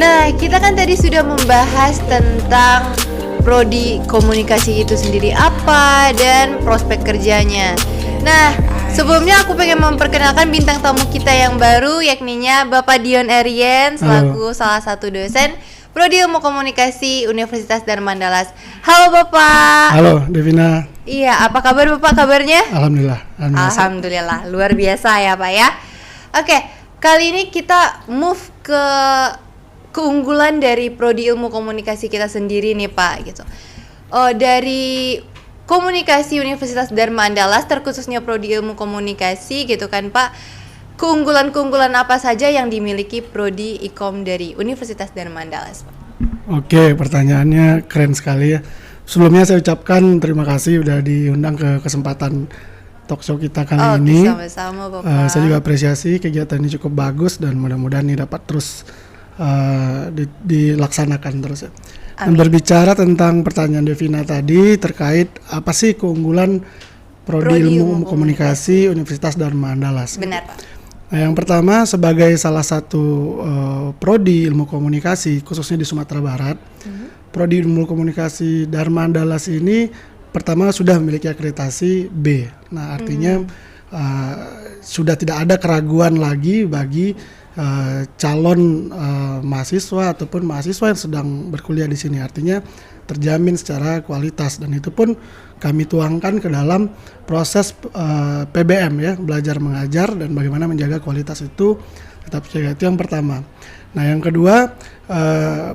Nah, kita kan tadi sudah membahas tentang prodi komunikasi itu sendiri apa dan prospek kerjanya. Nah, sebelumnya aku pengen memperkenalkan bintang tamu kita yang baru, yakninya Bapak Dion Erien selaku salah satu dosen Prodi Ilmu Komunikasi Universitas Darmandalas. Halo Bapak. Halo Devina. Iya, apa kabar Bapak kabarnya? Alhamdulillah. Alhamdulillah, luar biasa ya Pak ya. Oke, kali ini kita move ke keunggulan dari Prodi Ilmu Komunikasi kita sendiri nih Pak gitu. Dari komunikasi Universitas Dharma Andalas, terkhususnya Prodi Ilmu Komunikasi gitu kan Pak. Keunggulan-keunggulan apa saja yang dimiliki Prodi Ikom dari Universitas Dharma Andalas Pak? Oke, pertanyaannya keren sekali ya. Sebelumnya saya ucapkan terima kasih udah diundang ke kesempatan talk show kita kali ini. Sama-sama Bapak. Saya juga apresiasi kegiatan ini cukup bagus dan mudah-mudahan ini dapat terus dilaksanakan terus ya. Dan berbicara tentang pertanyaan Devina tadi terkait apa sih keunggulan Prodi Ilmu Komunikasi Universitas Dharma Andalas. Benar Pak. Nah, yang pertama sebagai salah satu prodi ilmu komunikasi khususnya di Sumatera Barat, prodi ilmu komunikasi Dharma Andalas ini pertama sudah memiliki akreditasi B. Nah, artinya sudah tidak ada keraguan lagi bagi calon mahasiswa ataupun mahasiswa yang sedang berkuliah di sini. Artinya terjamin secara kualitas dan itu pun kami tuangkan ke dalam proses PBM ya, belajar mengajar dan bagaimana menjaga kualitas itu tetap jaga. Itu yang pertama. Nah, yang kedua,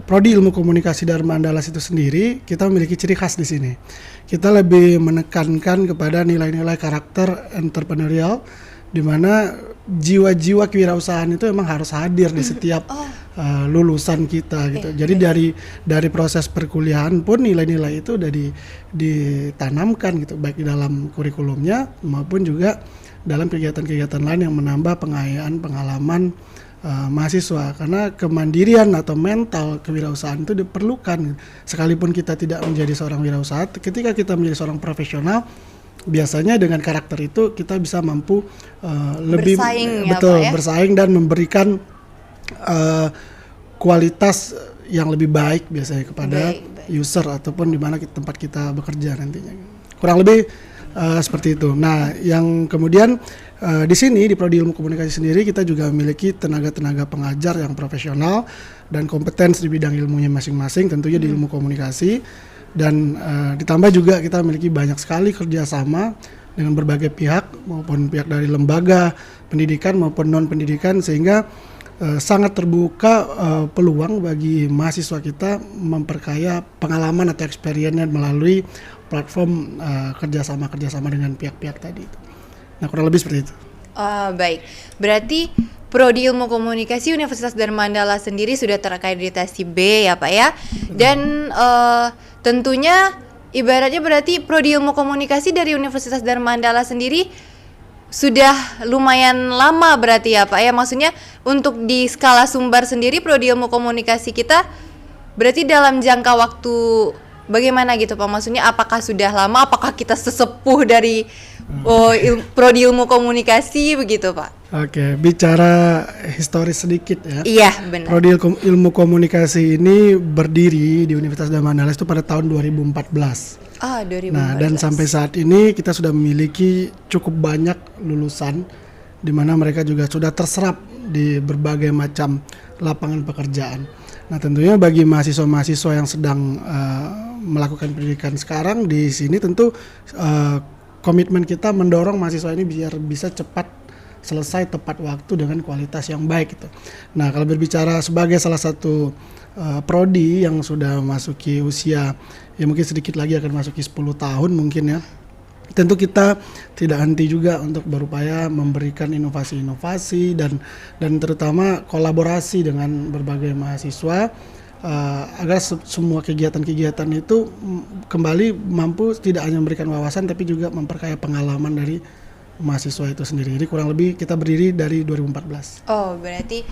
Prodi Ilmu Komunikasi Dharma Andalas itu sendiri kita memiliki ciri khas di sini. Kita lebih menekankan kepada nilai-nilai karakter entrepreneurial di mana jiwa-jiwa kewirausahaan itu memang harus hadir di setiap lulusan kita gitu. Jadi dari proses perkuliahan pun nilai-nilai itu udah ditanamkan gitu, baik di dalam kurikulumnya maupun juga dalam kegiatan-kegiatan lain yang menambah pengayaan pengalaman mahasiswa. Karena kemandirian atau mental kewirausahaan itu diperlukan. Sekalipun kita tidak menjadi seorang wirausaha, ketika kita menjadi seorang profesional, biasanya dengan karakter itu kita bisa mampu lebih bersaing dan memberikan kualitas yang lebih baik biasanya kepada user ataupun di mana tempat kita bekerja nantinya. Kurang lebih seperti itu. Nah, yang kemudian di sini di Prodi Ilmu Komunikasi sendiri kita juga memiliki tenaga-tenaga pengajar yang profesional dan kompeten di bidang ilmunya masing-masing, tentunya di ilmu komunikasi. Dan ditambah juga kita memiliki banyak sekali kerjasama dengan berbagai pihak maupun pihak dari lembaga pendidikan maupun non pendidikan sehingga sangat terbuka peluang bagi mahasiswa kita memperkaya pengalaman atau experience-nya melalui platform kerjasama dengan pihak-pihak tadi itu. Nah, kurang lebih seperti itu. Baik, berarti Prodi Ilmu Komunikasi Universitas Dharma Andalas sendiri sudah terakreditasi B ya Pak ya. Dan tentunya ibaratnya berarti Prodi Ilmu Komunikasi dari Universitas Dharma Andalas sendiri sudah lumayan lama berarti ya Pak ya. Maksudnya untuk di skala Sumbar sendiri Prodi Ilmu Komunikasi kita berarti dalam jangka waktu bagaimana gitu Pak? Maksudnya apakah sudah lama, apakah kita sesepuh dari Prodi Ilmu Komunikasi begitu Pak? Oke, bicara historis sedikit ya. Iya, benar. Prodi Ilmu Komunikasi ini berdiri di Universitas Dharma Andalas itu pada tahun 2014. 2014. Nah, dan sampai saat ini kita sudah memiliki cukup banyak lulusan di mana mereka juga sudah terserap di berbagai macam lapangan pekerjaan. Nah, tentunya bagi mahasiswa-mahasiswa yang sedang melakukan pendidikan sekarang di sini tentu komitmen kita mendorong mahasiswa ini biar bisa cepat selesai tepat waktu dengan kualitas yang baik gitu. Nah, kalau berbicara sebagai salah satu prodi yang sudah memasuki usia ya mungkin sedikit lagi akan masuki 10 tahun mungkin ya. Tentu kita tidak henti juga untuk berupaya memberikan inovasi-inovasi dan terutama kolaborasi dengan berbagai mahasiswa agar semua kegiatan-kegiatan itu kembali mampu tidak hanya memberikan wawasan tapi juga memperkaya pengalaman dari mahasiswa itu sendiri. Jadi kurang lebih kita berdiri dari 2014. Oh, berarti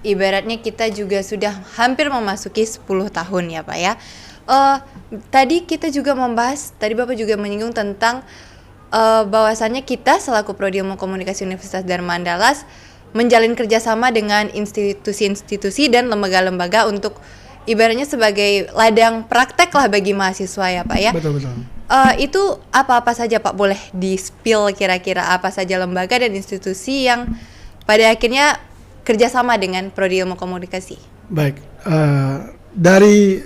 ibaratnya kita juga sudah hampir memasuki 10 tahun ya Pak ya. Tadi kita juga membahas, tadi Bapak juga menyinggung tentang bahwasannya kita selaku Prodi Ilmu Komunikasi Universitas Dharma Andalas menjalin kerjasama dengan institusi-institusi dan lembaga-lembaga untuk ibaratnya sebagai ladang praktek lah bagi mahasiswa ya Pak ya. Betul. Itu apa-apa saja Pak, boleh di-spill kira-kira apa saja lembaga dan institusi yang pada akhirnya kerjasama dengan Prodi Ilmu Komunikasi? Baik, dari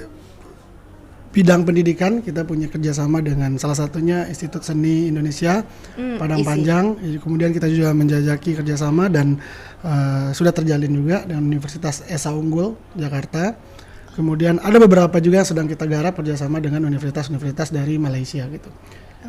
bidang pendidikan kita punya kerjasama dengan salah satunya Institut Seni Indonesia Padang Panjang. Kemudian kita juga menjajaki kerjasama dan sudah terjalin juga dengan Universitas Esa Unggul Jakarta. Kemudian ada beberapa juga yang sedang kita garap kerjasama dengan universitas-universitas dari Malaysia gitu.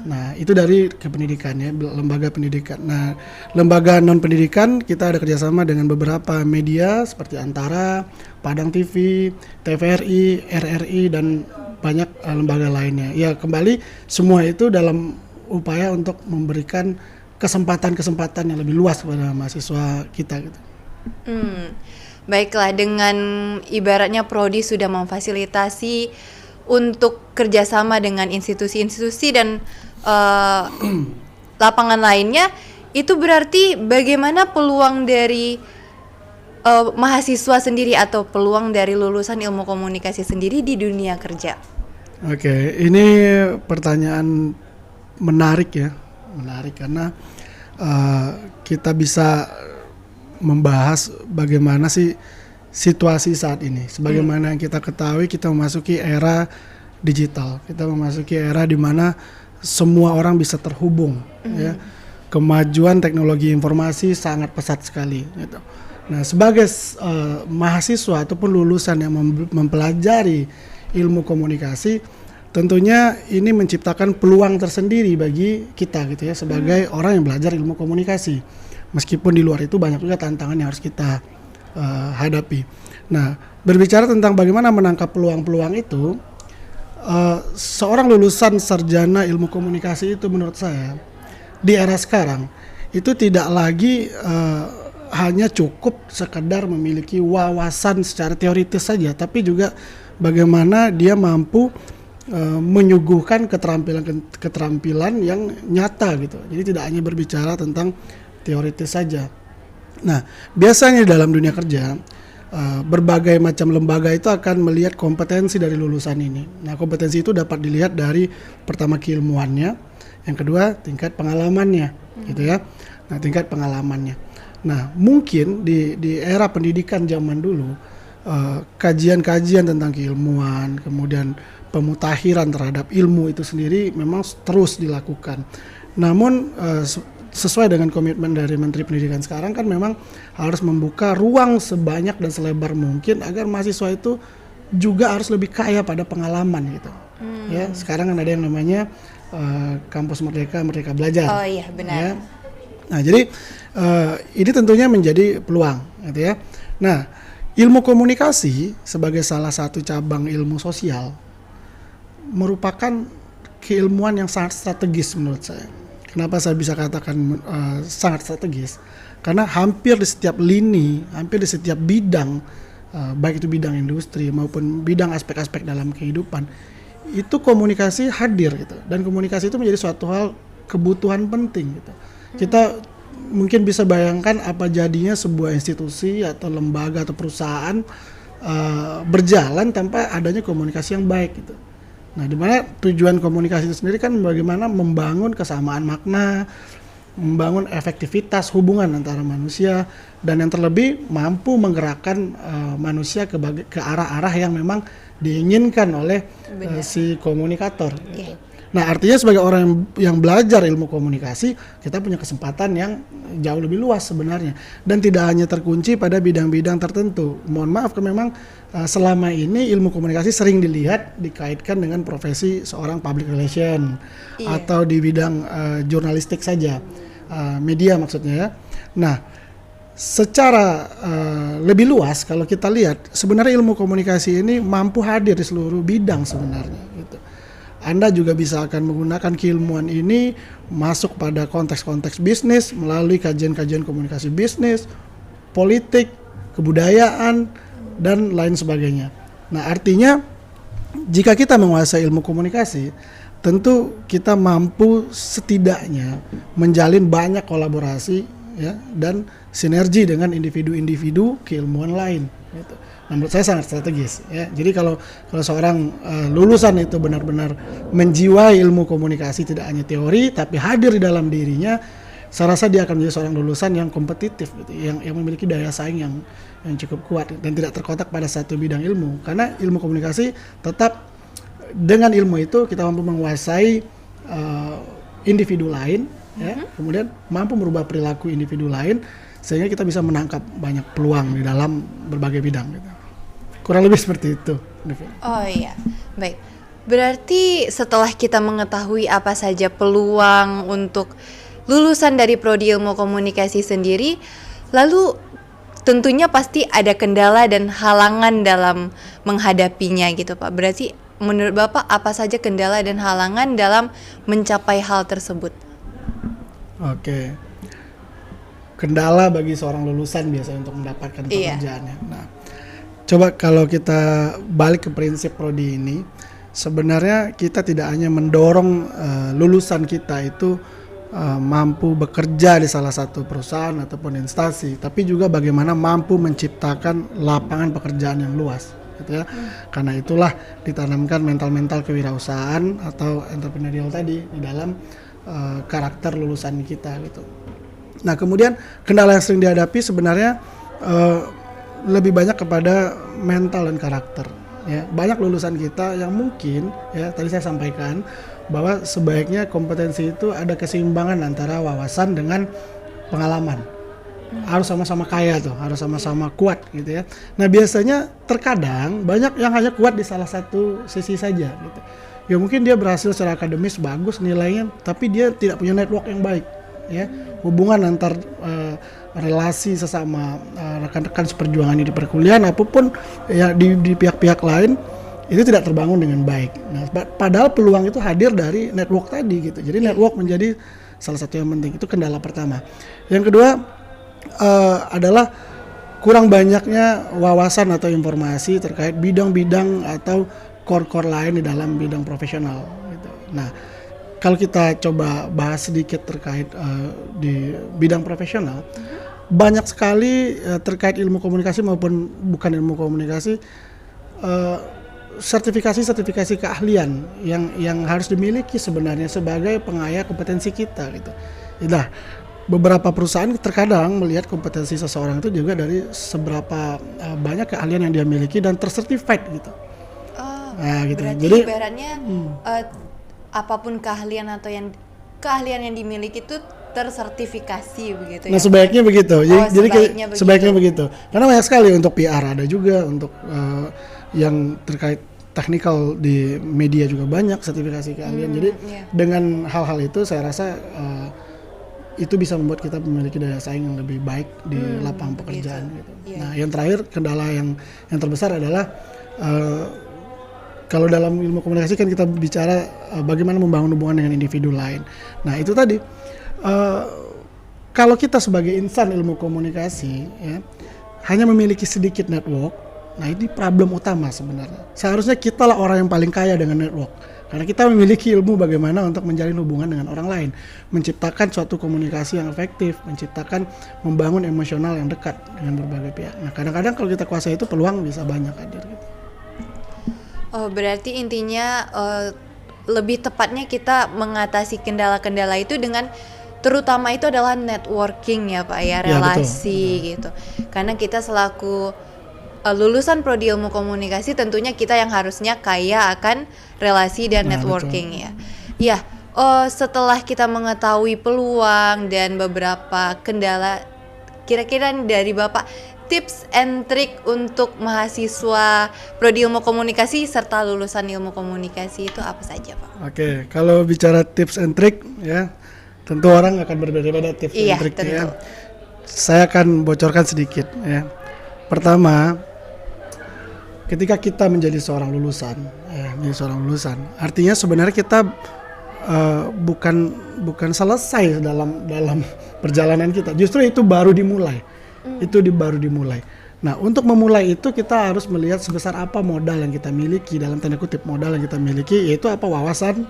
Nah itu dari kependidikan ya, lembaga pendidikan. Nah lembaga non pendidikan kita ada kerjasama dengan beberapa media seperti Antara, Padang TV, TVRI, RRI dan banyak lembaga lainnya. Ya kembali semua itu dalam upaya untuk memberikan kesempatan-kesempatan yang lebih luas kepada mahasiswa kita gitu. Baiklah, dengan ibaratnya Prodi sudah memfasilitasi untuk kerjasama dengan institusi-institusi dan lapangan lainnya, itu berarti bagaimana peluang dari mahasiswa sendiri atau peluang dari lulusan ilmu komunikasi sendiri di dunia kerja? Oke, ini pertanyaan menarik ya, menarik karena kita bisa membahas bagaimana sih situasi saat ini. Sebagaimana yang kita ketahui, kita memasuki era digital, kita memasuki era di mana semua orang bisa terhubung. Ya. Kemajuan teknologi informasi sangat pesat sekali. Gitu. Nah, sebagai mahasiswa ataupun lulusan yang mempelajari ilmu komunikasi, tentunya ini menciptakan peluang tersendiri bagi kita gitu ya, sebagai orang yang belajar ilmu komunikasi. Meskipun di luar itu banyak juga tantangan yang harus kita hadapi. Nah, berbicara tentang bagaimana menangkap peluang-peluang itu, seorang lulusan sarjana ilmu komunikasi itu menurut saya di era sekarang itu tidak lagi hanya cukup sekedar memiliki wawasan secara teoritis saja, tapi juga bagaimana dia mampu menyuguhkan keterampilan yang nyata gitu. Jadi tidak hanya berbicara tentang teoritis saja. Nah, biasanya dalam dunia kerja berbagai macam lembaga itu akan melihat kompetensi dari lulusan ini. Nah, kompetensi itu dapat dilihat dari pertama keilmuannya, yang kedua tingkat pengalamannya, gitu ya. Nah, tingkat pengalamannya. Nah, mungkin di era pendidikan zaman dulu kajian-kajian tentang keilmuan, kemudian pemutakhiran terhadap ilmu itu sendiri memang terus dilakukan. Namun sesuai dengan komitmen dari Menteri Pendidikan sekarang kan memang harus membuka ruang sebanyak dan selebar mungkin agar mahasiswa itu juga harus lebih kaya pada pengalaman gitu. Ya, sekarang kan ada yang namanya Kampus Merdeka, Merdeka Belajar. Oh iya, benar. Ya. Nah, jadi ini tentunya menjadi peluang gitu ya. Nah, ilmu komunikasi sebagai salah satu cabang ilmu sosial merupakan keilmuan yang sangat strategis menurut saya. Kenapa saya bisa katakan sangat strategis? Karena hampir di setiap lini, hampir di setiap bidang, baik itu bidang industri maupun bidang aspek-aspek dalam kehidupan, itu komunikasi hadir gitu. Dan komunikasi itu menjadi suatu hal kebutuhan penting gitu. Kita mungkin bisa bayangkan apa jadinya sebuah institusi atau lembaga atau perusahaan berjalan tanpa adanya komunikasi yang baik gitu. Nah, di mana tujuan komunikasi itu sendiri kan bagaimana membangun kesamaan makna, membangun efektivitas hubungan antara manusia, dan yang terlebih mampu menggerakkan manusia ke arah-arah yang memang diinginkan oleh si komunikator. Gitu. Nah, artinya sebagai orang yang belajar ilmu komunikasi, kita punya kesempatan yang jauh lebih luas sebenarnya, dan tidak hanya terkunci pada bidang-bidang tertentu. Mohon maaf, memang selama ini ilmu komunikasi sering dikaitkan dengan profesi seorang public relation atau di bidang jurnalistik saja, media maksudnya ya. Nah, secara lebih luas kalau kita lihat, sebenarnya ilmu komunikasi ini mampu hadir di seluruh bidang sebenarnya gitu. Anda juga bisa akan menggunakan keilmuan ini masuk pada konteks-konteks bisnis melalui kajian-kajian komunikasi bisnis, politik, kebudayaan, dan lain sebagainya. Nah, artinya jika kita menguasai ilmu komunikasi, tentu kita mampu setidaknya menjalin banyak kolaborasi ya, dan sinergi dengan individu-individu keilmuan lain gitu. Nah, menurut saya sangat strategis ya. Jadi kalau seorang lulusan itu benar-benar menjiwai ilmu komunikasi, tidak hanya teori tapi hadir di dalam dirinya, saya rasa dia akan menjadi seorang lulusan yang kompetitif gitu, yang memiliki daya saing yang cukup kuat dan tidak terkotak pada satu bidang ilmu. Karena ilmu komunikasi tetap, dengan ilmu itu kita mampu menguasai individu lain ya, kemudian mampu merubah perilaku individu lain sehingga kita bisa menangkap banyak peluang di dalam berbagai bidang gitu. Kurang lebih seperti itu. Oh iya, baik. Berarti setelah kita mengetahui apa saja peluang untuk lulusan dari prodi ilmu komunikasi sendiri, lalu tentunya pasti ada kendala dan halangan dalam menghadapinya gitu Pak. Berarti menurut Bapak apa saja kendala dan halangan dalam mencapai hal tersebut? Oke. Kendala bagi seorang lulusan biasanya untuk mendapatkan pekerjaannya. Nah, coba kalau kita balik ke prinsip prodi ini, sebenarnya kita tidak hanya mendorong lulusan kita itu mampu bekerja di salah satu perusahaan ataupun instansi, tapi juga bagaimana mampu menciptakan lapangan pekerjaan yang luas gitu ya. Karena itulah ditanamkan mental-mental kewirausahaan atau entrepreneurial tadi di dalam karakter lulusan kita gitu. Nah, kemudian kendala yang sering dihadapi sebenarnya lebih banyak kepada mental dan karakter ya. Banyak lulusan kita yang mungkin ya, tadi saya sampaikan bahwa sebaiknya kompetensi itu ada keseimbangan antara wawasan dengan pengalaman. Harus sama-sama kaya tuh, harus sama-sama kuat gitu ya. Nah, biasanya terkadang banyak yang hanya kuat di salah satu sisi saja gitu. Ya mungkin dia berhasil secara akademis bagus nilainya, tapi dia tidak punya network yang baik ya. Hubungan antar relasi sesama rekan-rekan seperjuangan di perkuliahan apapun ya di pihak-pihak lain itu tidak terbangun dengan baik. Nah, padahal peluang itu hadir dari network tadi gitu. Jadi network menjadi salah satu yang penting. Itu kendala pertama. Yang kedua adalah kurang banyaknya wawasan atau informasi terkait bidang-bidang atau core-core lain di dalam bidang profesional gitu. Nah, kalau kita coba bahas sedikit terkait di bidang profesional, banyak sekali terkait ilmu komunikasi maupun bukan ilmu komunikasi, sertifikasi keahlian yang harus dimiliki sebenarnya sebagai pengaya kompetensi kita gitu. Nah, beberapa perusahaan terkadang melihat kompetensi seseorang itu juga dari seberapa banyak keahlian yang dia miliki dan tersertified gitu. Nah, gitu. Berarti jadi ibaratnya apapun keahlian atau keahlian yang dimiliki itu tersertifikasi begitu ya. Nah, sebaiknya begitu. Jadi sebaiknya begitu. Karena banyak sekali untuk PR ada juga, untuk yang terkait teknikal di media juga banyak sertifikasi keahlian. Jadi dengan hal-hal itu saya rasa itu bisa membuat kita memiliki daya saing yang lebih baik di lapangan pekerjaan gitu. Nah, yang terakhir kendala yang terbesar adalah kalau dalam ilmu komunikasi kan kita bicara bagaimana membangun hubungan dengan individu lain. Nah, itu tadi kalau kita sebagai insan ilmu komunikasi ya, hanya memiliki sedikit network, nah ini problem utama sebenarnya. Seharusnya kita lah orang yang paling kaya dengan network. Karena kita memiliki ilmu bagaimana untuk menjalin hubungan dengan orang lain, menciptakan suatu komunikasi yang efektif, membangun emosional yang dekat dengan berbagai pihak. Nah, kadang-kadang kalau kita kuasai itu peluang bisa banyak hadir gitu. Oh, berarti intinya lebih tepatnya kita mengatasi kendala-kendala itu dengan terutama itu adalah networking ya Pak ya, relasi gitu. Karena kita selaku lulusan prodi ilmu komunikasi tentunya kita yang harusnya kaya akan relasi dan networking ya. Ya, setelah kita mengetahui peluang dan beberapa kendala, kira-kira dari Bapak tips and trik untuk mahasiswa prodi ilmu komunikasi serta lulusan ilmu komunikasi itu apa saja Pak? Oke, kalau bicara tips and trik ya, tentu orang akan berbeda-beda tips and triknya. Saya akan bocorkan sedikit ya. Pertama, ketika kita menjadi seorang lulusan, artinya sebenarnya kita bukan selesai dalam perjalanan kita. Justru itu baru dimulai. Baru dimulai. Nah, untuk memulai itu kita harus melihat sebesar apa modal yang kita miliki, dalam tanda kutip modal yang kita miliki, yaitu apa wawasan,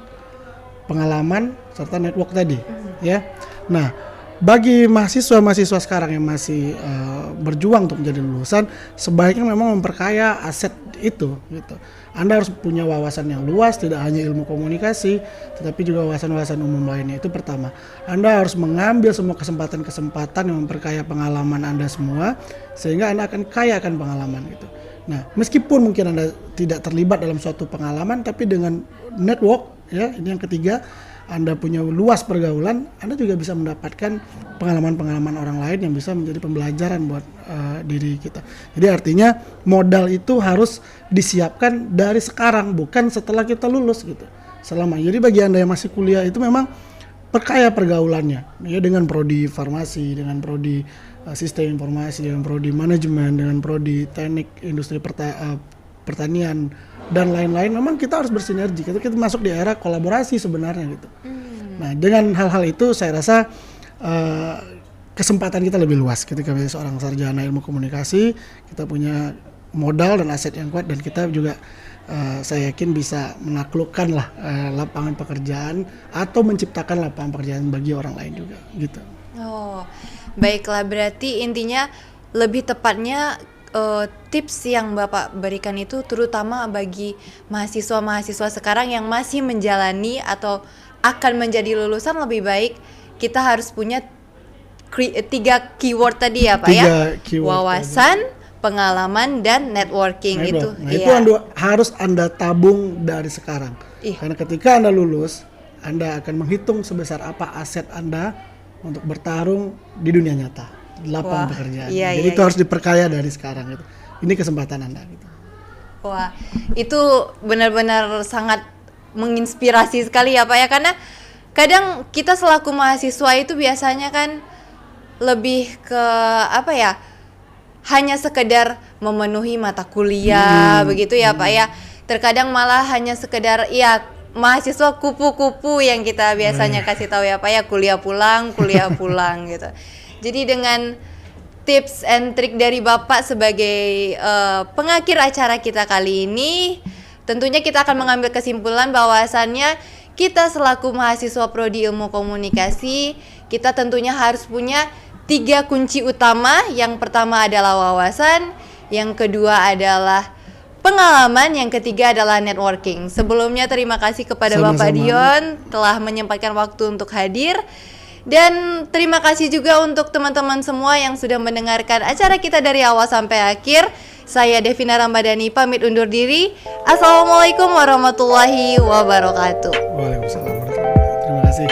pengalaman, serta network tadi, ya. Nah, bagi mahasiswa sekarang yang masih berjuang untuk menjadi lulusan, sebaiknya memang memperkaya aset itu gitu. Anda harus punya wawasan yang luas, tidak hanya ilmu komunikasi, tetapi juga wawasan-wawasan umum lainnya. Itu pertama. Anda harus mengambil semua kesempatan-kesempatan yang memperkaya pengalaman Anda semua, sehingga Anda akan kaya akan pengalaman gitu. Nah, meskipun mungkin Anda tidak terlibat dalam suatu pengalaman, tapi dengan network, ya, ini yang ketiga, Anda punya luas pergaulan, Anda juga bisa mendapatkan pengalaman-pengalaman orang lain yang bisa menjadi pembelajaran buat diri kita. Jadi artinya modal itu harus disiapkan dari sekarang, bukan setelah kita lulus gitu. Jadi bagi Anda yang masih kuliah itu memang perkaya pergaulannya, ya, dengan prodi farmasi, dengan prodi sistem informasi, dengan prodi manajemen, dengan prodi teknik industri pertanian dan lain-lain. Memang kita harus bersinergi. Kita masuk di era kolaborasi sebenarnya gitu. Nah, dengan hal-hal itu saya rasa kesempatan kita lebih luas ketika menjadi seorang sarjana ilmu komunikasi. Kita punya modal dan aset yang kuat, dan kita juga saya yakin bisa menaklukkan lah lapangan pekerjaan atau menciptakan lapangan pekerjaan bagi orang lain juga gitu. Oh, baiklah, berarti intinya lebih tepatnya tips yang Bapak berikan itu terutama bagi mahasiswa-mahasiswa sekarang yang masih menjalani atau akan menjadi lulusan, lebih baik kita harus punya 3 keyword tadi ya Pak ya? Wawasan, pengalaman, dan networking. Itu. Nah, itu harus Anda tabung dari sekarang. Karena ketika Anda lulus, Anda akan menghitung sebesar apa aset Anda untuk bertarung di dunia nyata. Lapangan pekerjaan. Jadi itu harus diperkaya dari sekarang gitu. Ini kesempatan Anda gitu. Wah, itu benar-benar sangat menginspirasi sekali ya Pak ya, karena kadang kita selaku mahasiswa itu biasanya kan lebih ke apa ya? Hanya sekedar memenuhi mata kuliah begitu ya Pak ya. Terkadang malah hanya sekedar mahasiswa kupu-kupu yang kita biasanya kasih tahu ya Pak ya, kuliah pulang gitu. Jadi dengan tips and trik dari Bapak sebagai pengakhir acara kita kali ini, tentunya kita akan mengambil kesimpulan bahwasannya kita selaku mahasiswa prodi ilmu komunikasi, kita tentunya harus punya 3 kunci utama. Yang pertama adalah wawasan, yang kedua adalah pengalaman, yang ketiga adalah networking. Sebelumnya terima kasih kepada Bapak Dion telah menyempatkan waktu untuk hadir. Dan terima kasih juga untuk teman-teman semua yang sudah mendengarkan acara kita dari awal sampai akhir. Saya Devina Ramadhani pamit undur diri. Assalamualaikum warahmatullahi wabarakatuh. Waalaikumsalam warahmatullahi wabarakatuh. Terima kasih.